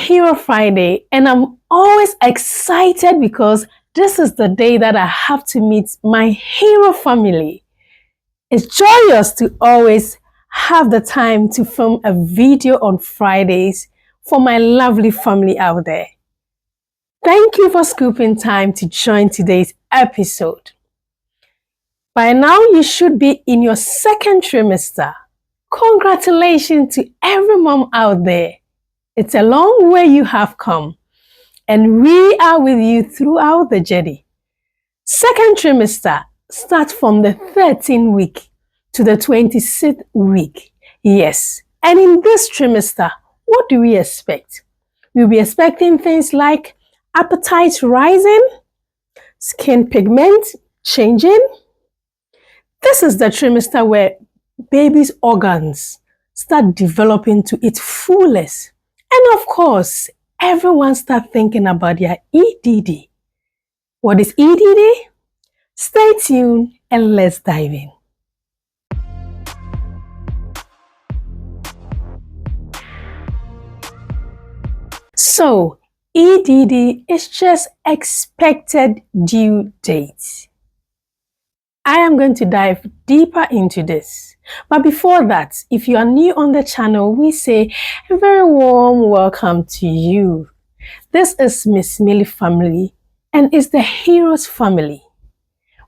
Hero Friday, and I'm always excited because this is the day that I have to meet my hero family. It's joyous to always have the time to film a video on Fridays for my lovely family out there. Thank you for scooping time to join today's episode. By now, you should be in your second trimester. Congratulations to every mom out there. It's a long way you have come, and we are with you throughout the journey. Second trimester starts from the 13th week to the 26th week. Yes, and in this trimester, what do we expect? We'll be expecting things like appetite rising, skin pigment changing. This is the trimester where baby's organs start developing to its fullest. And of course, everyone starts thinking about their EDD. What is EDD? Stay tuned and let's dive in. So, EDD is just expected due date. I am going to dive deeper into this. But before that, if you are new on the channel, we say a very warm welcome to you. This is Miss Millie family and it's the Heroes family.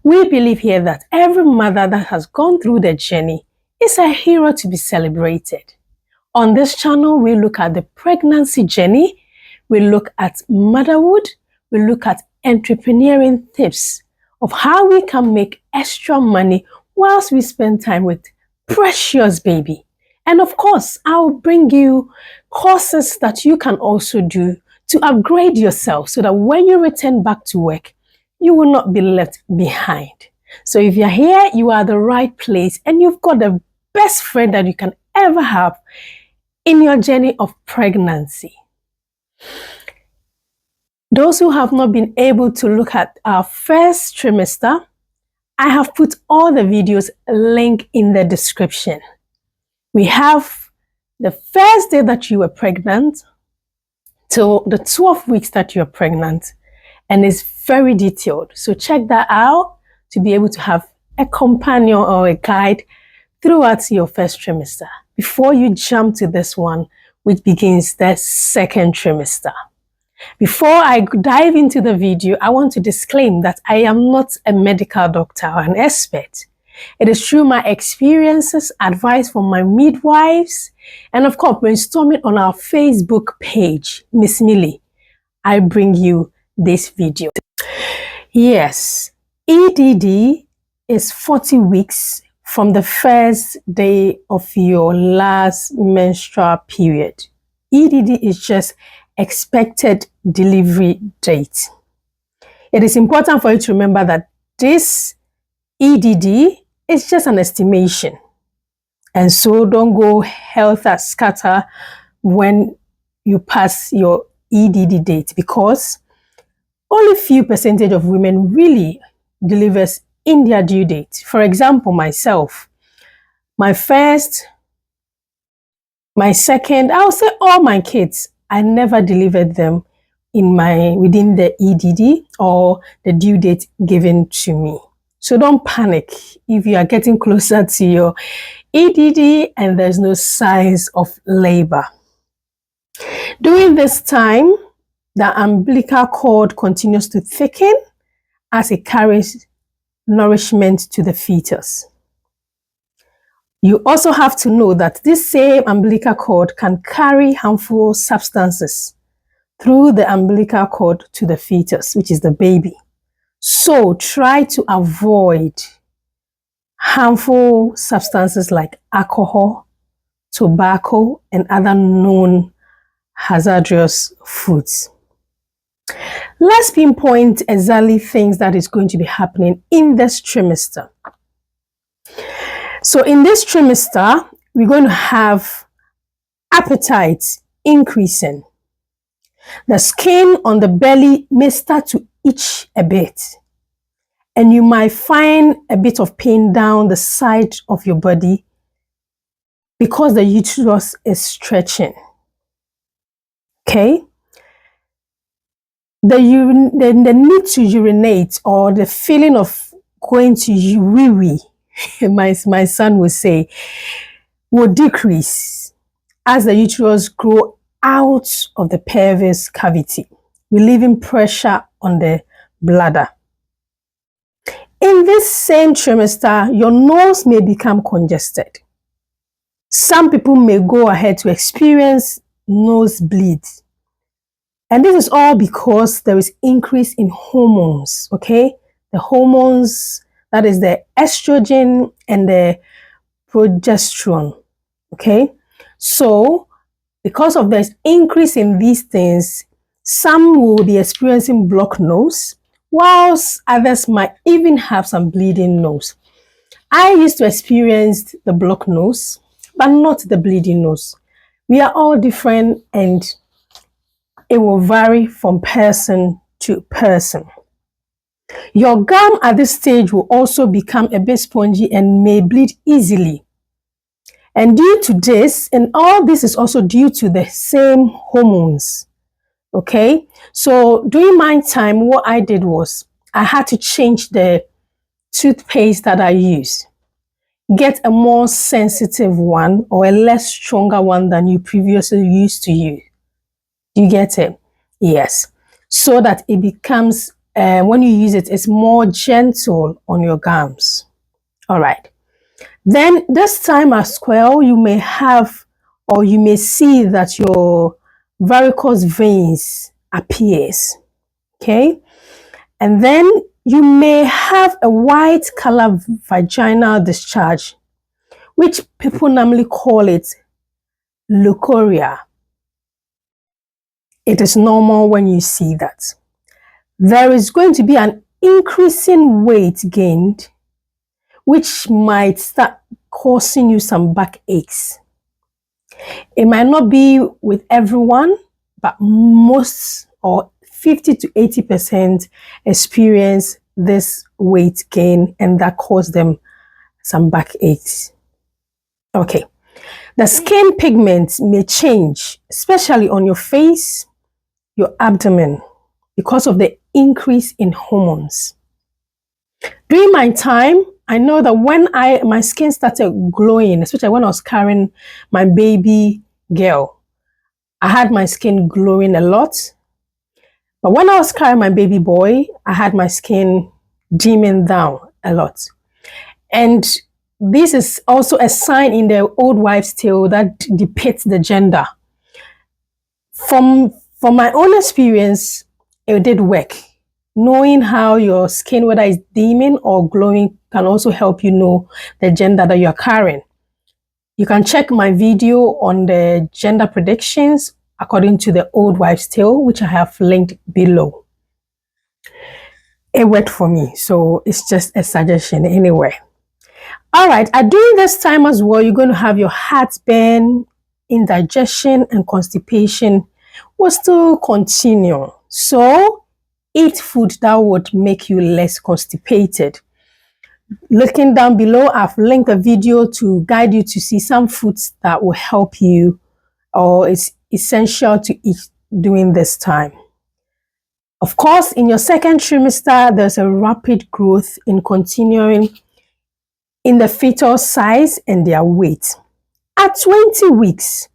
We believe here that every mother that has gone through the journey is a hero to be celebrated. On this channel, we look at the pregnancy journey, we look at motherhood, we look at entrepreneuring tips of how we can make extra money whilst we spend time with precious baby. And of course, I'll bring you courses that you can also do to upgrade yourself so that when you return back to work, you will not be left behind. So if you're here, you are the right place and you've got the best friend that you can ever have in your journey of pregnancy. Those who have not been able to look at our first trimester, I have put all the videos linked in the description. We have the first day that you were pregnant till the 12 weeks that you're pregnant, and it's very detailed. So check that out to be able to have a companion or a guide throughout your first trimester before you jump to this one, which begins the second trimester. Before I dive into the video, I want to disclaim that I am not a medical doctor or an expert. It is through my experiences, advice from my midwives, and of course, brainstorming on our Facebook page, Miss Millie, I bring you this video. Yes, EDD is 40 weeks from the first day of your last menstrual period. EDD is just expected delivery date. It is important for you to remember that this EDD is just an estimation. And so don't go helter-skelter when you pass your EDD date, because only few percentage of women really delivers in their due date. For example, myself, my first, my second, I would say all my kids, I never delivered them within the EDD or the due date given to me. So don't panic if you are getting closer to your EDD and there's no signs of labor. During this time, the umbilical cord continues to thicken as it carries nourishment to the fetus. You also have to know that this same umbilical cord can carry harmful substances through the umbilical cord to the fetus, which is the baby. So try to avoid harmful substances like alcohol, tobacco, and other known hazardous foods. Let's pinpoint exactly things that is going to be happening in this trimester. So in this trimester, we're going to have appetite increasing. The skin on the belly may start to itch a bit, and you might find a bit of pain down the side of your body because the uterus is stretching. Okay? the need to urinate or the feeling of going to wee-wee, my son would say, will decrease as the uterus grow out of the pelvis cavity, relieving pressure on the bladder. In this same trimester, your nose may become congested. Some people may go ahead to experience nosebleeds. And this is all because there is increase in hormones, okay? The hormones, that is the estrogen and the progesterone, okay? So, because of this increase in these things, some will be experiencing blocked nose, whilst others might even have some bleeding nose. I used to experience the blocked nose, but not the bleeding nose. We are all different and it will vary from person to person. Your gum at this stage will also become a bit spongy and may bleed easily. And due to this, and all this is also due to the same hormones. Okay, so during my time, what I did was I had to change the toothpaste that I use. Get a more sensitive one or a less stronger one than you previously used to use. Do you get it? Yes. So that it becomes, when you use it, it's more gentle on your gums. All right. Then this time as well, you may have or you may see that your varicose veins appears. Okay. And then you may have a white color vaginal discharge, which people normally call it leukorrhea. It is normal when you see that. There is going to be an increasing weight gained, which might start causing you some back aches. It might not be with everyone, but most or 50 to 80% experience this weight gain, and that causes them some back aches. Okay. The skin pigment may change, especially on your face, your abdomen, because of the increase in hormones. During my time, I know that when my skin started glowing, especially when I was carrying my baby girl, I had my skin glowing a lot. But when I was carrying my baby boy, I had my skin dimming down a lot. And this is also a sign in the old wives' tale that depicts the gender. From my own experience, it did work. Knowing how your skin, whether it's dimming or glowing, can also help you know the gender that you're carrying. You can check my video on the gender predictions according to the old wives' tale, which I have linked below. It worked for me, so it's just a suggestion anyway. All right, during this time as well, you're going to have your heartburn, indigestion, and constipation will still continue. So eat food that would make you less constipated. Looking down below, I've linked a video to guide you to see some foods that will help you or it's essential to eat during this time. Of course, in your second trimester, there's a rapid growth in continuing in the fetal size and their weight. At 20 weeks,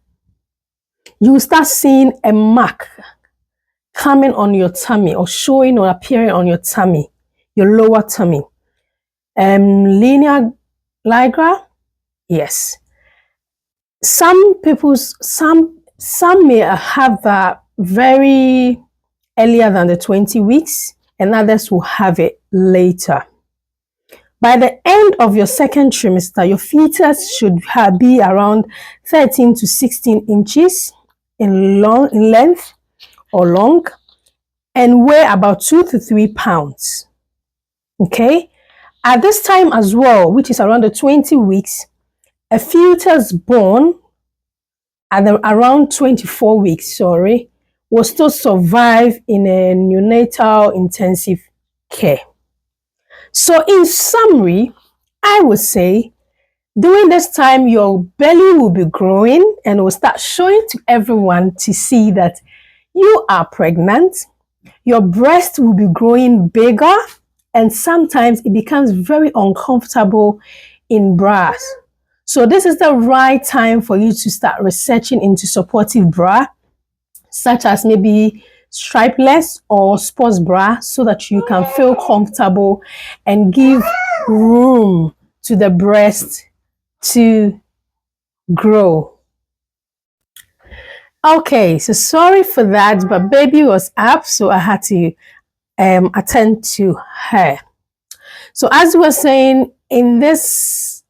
you will start seeing a mark coming on your tummy or showing or appearing on your tummy, your lower tummy. Linear lygra, yes. Some may have that very earlier than the 20 weeks, and others will have it later. By the end of your second trimester, your fetus should be around 13 to 16 inches in length or long, and weigh about 2 to 3 pounds. Okay? At this time as well, which is around the 20 weeks, a fetus born at around 24 weeks, will still survive in a neonatal intensive care. So in summary, I would say during this time, your belly will be growing and will start showing to everyone to see that you are pregnant. Your breast will be growing bigger, and sometimes it becomes very uncomfortable in bras. So this is the right time for you to start researching into supportive bra, such as maybe stripeless or sports bra, so that you can feel comfortable and give room to the breast to grow. Okay, so sorry for that, but baby was up, so I had to attend to her. So as we were saying, in this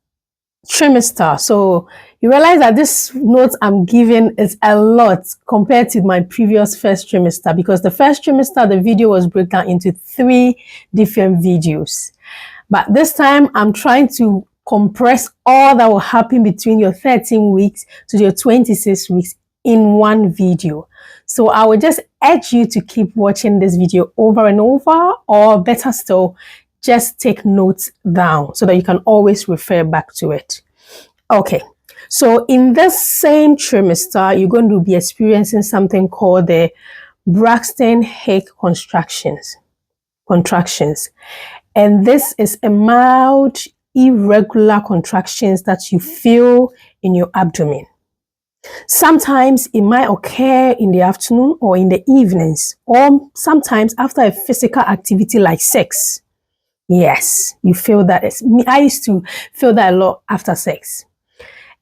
trimester, so you realize that this note I'm giving is a lot compared to my previous first trimester, because the first trimester, the video was broken down into 3 different videos. But this time I'm trying to compress all that will happen between your 13 weeks to your 26 weeks in one video. So I would just urge you to keep watching this video over and over, or better still, just take notes down so that you can always refer back to it. Okay, so in this same trimester, you're going to be experiencing something called the Braxton Hicks contractions. And this is a mild, irregular contractions that you feel in your abdomen. Sometimes it might occur in the afternoon or in the evenings, or sometimes after a physical activity like sex. Yes, you feel that. I used to feel that a lot after sex.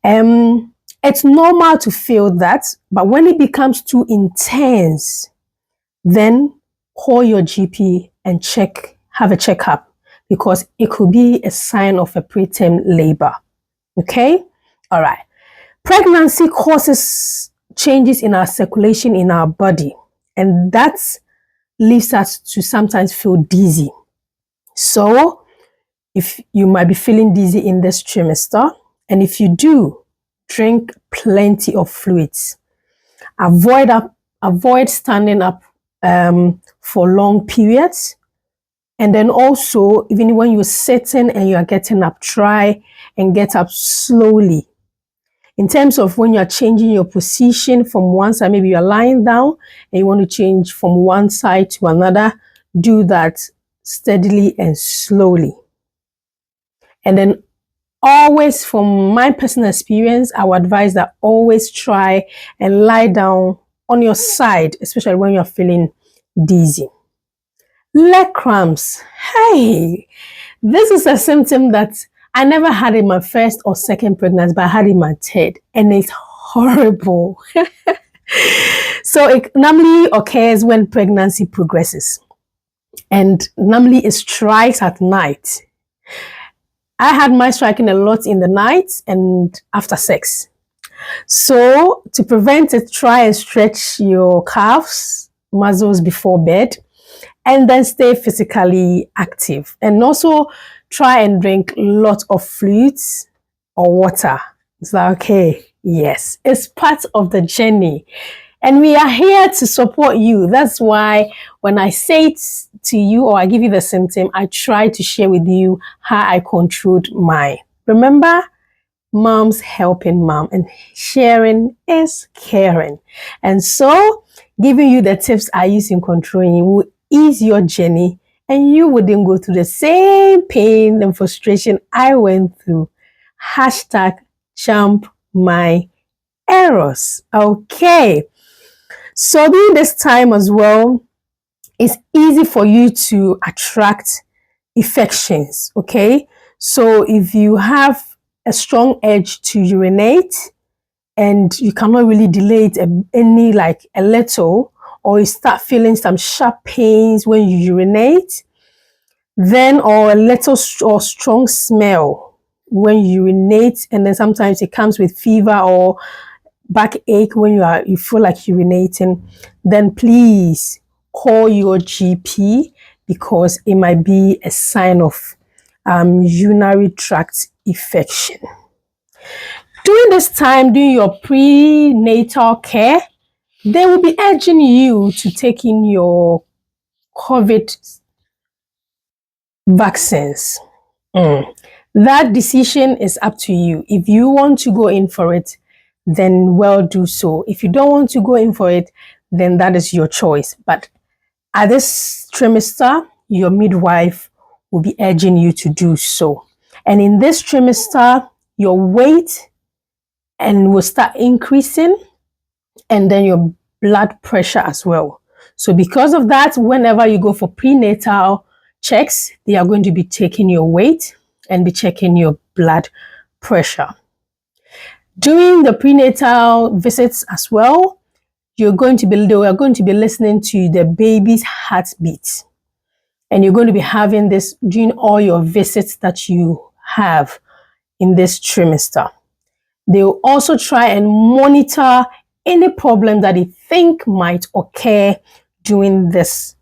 It's normal to feel that, but when it becomes too intense, then call your GP and have a checkup, because it could be a sign of a preterm labor. Okay? All right. Pregnancy causes changes in our circulation in our body, and that leaves us to sometimes feel dizzy. So if you might be feeling dizzy in this trimester, and if you do, drink plenty of fluids. Avoid standing up for long periods. And then also, even when you're sitting and you are getting up, try and get up slowly. In terms of when you're changing your position from one side, maybe you're lying down and you want to change from one side to another, do that steadily and slowly. And then always, from my personal experience, I would advise that always try and lie down on your side, especially when you're feeling dizzy. Leg cramps. Hey, this is a symptom that I never had in my first or second pregnancy, but I had in my third, and it's horrible. So it normally occurs when pregnancy progresses, and normally it strikes at night. I had mine striking a lot in the night and after sex. So to prevent it, try and stretch your calves muscles before bed, and then stay physically active. And also try and drink lots of fluids or water. Is that okay? Yes, it's part of the journey. And we are here to support you. That's why when I say it to you or I give you the symptom, I try to share with you how I controlled mine. Remember, mom's helping mom, and sharing is caring. And so giving you the tips I use in controlling you will ease your journey, and you wouldn't go through the same pain and frustration I went through. Hashtag jump my errors. Okay. So during this time as well, it's easy for you to attract infections. Okay. So if you have a strong urge to urinate and you cannot really delay it a little, or you start feeling some sharp pains when you urinate, then, or a little or strong smell when you urinate, and then sometimes it comes with fever or backache when you feel like urinating, then please call your GP, because it might be a sign of urinary tract infection. During this time, during your prenatal care, they will be urging you to take in your COVID vaccines. That decision is up to you. If you want to go in for it, then well, do so. If you don't want to go in for it, then that is your choice. But At this trimester, your midwife will be urging you to do so. And in this trimester, your weight will start increasing, and then your blood pressure as well. So because of that, whenever you go for prenatal checks, they are going to be taking your weight and be checking your blood pressure. During the prenatal visits as well, they are going to be listening to the baby's heartbeat. And you're going to be having this during all your visits that you have in this trimester. They will also try and monitor any problem that they think might occur during this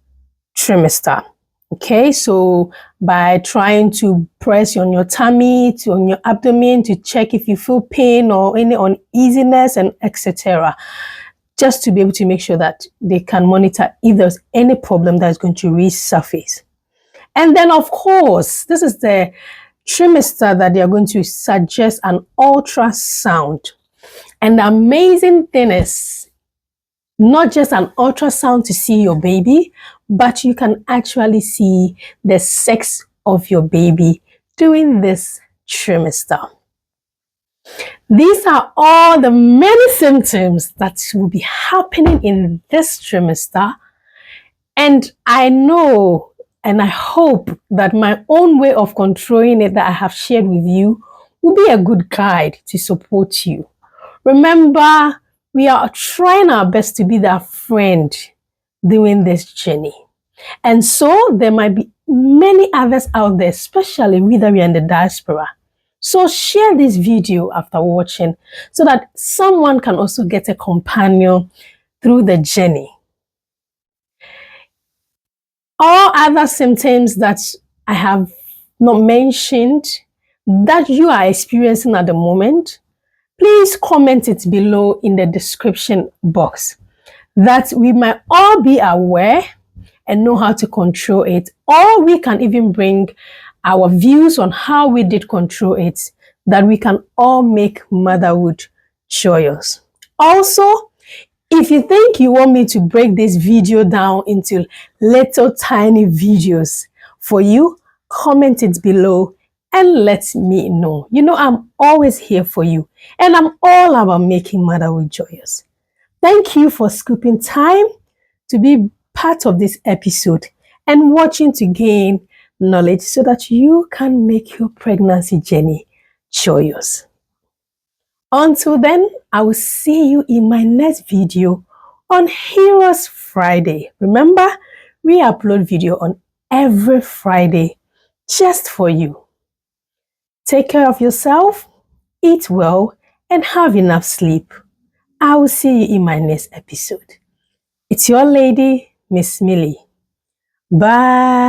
trimester. Okay, so by trying to press on your tummy, on your abdomen to check if you feel pain or any uneasiness and etc. Just to be able to make sure that they can monitor if there's any problem that is going to resurface. And then, of course, this is the trimester that they are going to suggest an ultrasound. And the amazing thing is, not just an ultrasound to see your baby, but you can actually see the sex of your baby during this trimester. These are all the many symptoms that will be happening in this trimester. And I know and I hope that my own way of controlling it that I have shared with you will be a good guide to support you. Remember, we are trying our best to be that friend during this journey. And so there might be many others out there, especially whether we are in the diaspora. So share this video after watching so that someone can also get a companion through the journey. All other symptoms that I have not mentioned that you are experiencing at the moment, please comment it below in the description box, that we might all be aware and know how to control it, or we can even bring our views on how we did control it, that we can all make motherhood joyous. Also, if you think you want me to break this video down into little tiny videos for you, comment it below and let me know. You know, I'm always here for you, and I'm all about making motherhood joyous. Thank you for scooping time to be part of this episode and watching to gain knowledge so that you can make your pregnancy journey joyous. Until then, I will see you in my next video on Heroes Friday. Remember, we upload video on every Friday just for you. Take care of yourself, eat well, and have enough sleep. I will see you in my next episode. It's your lady, Miss Millie. Bye.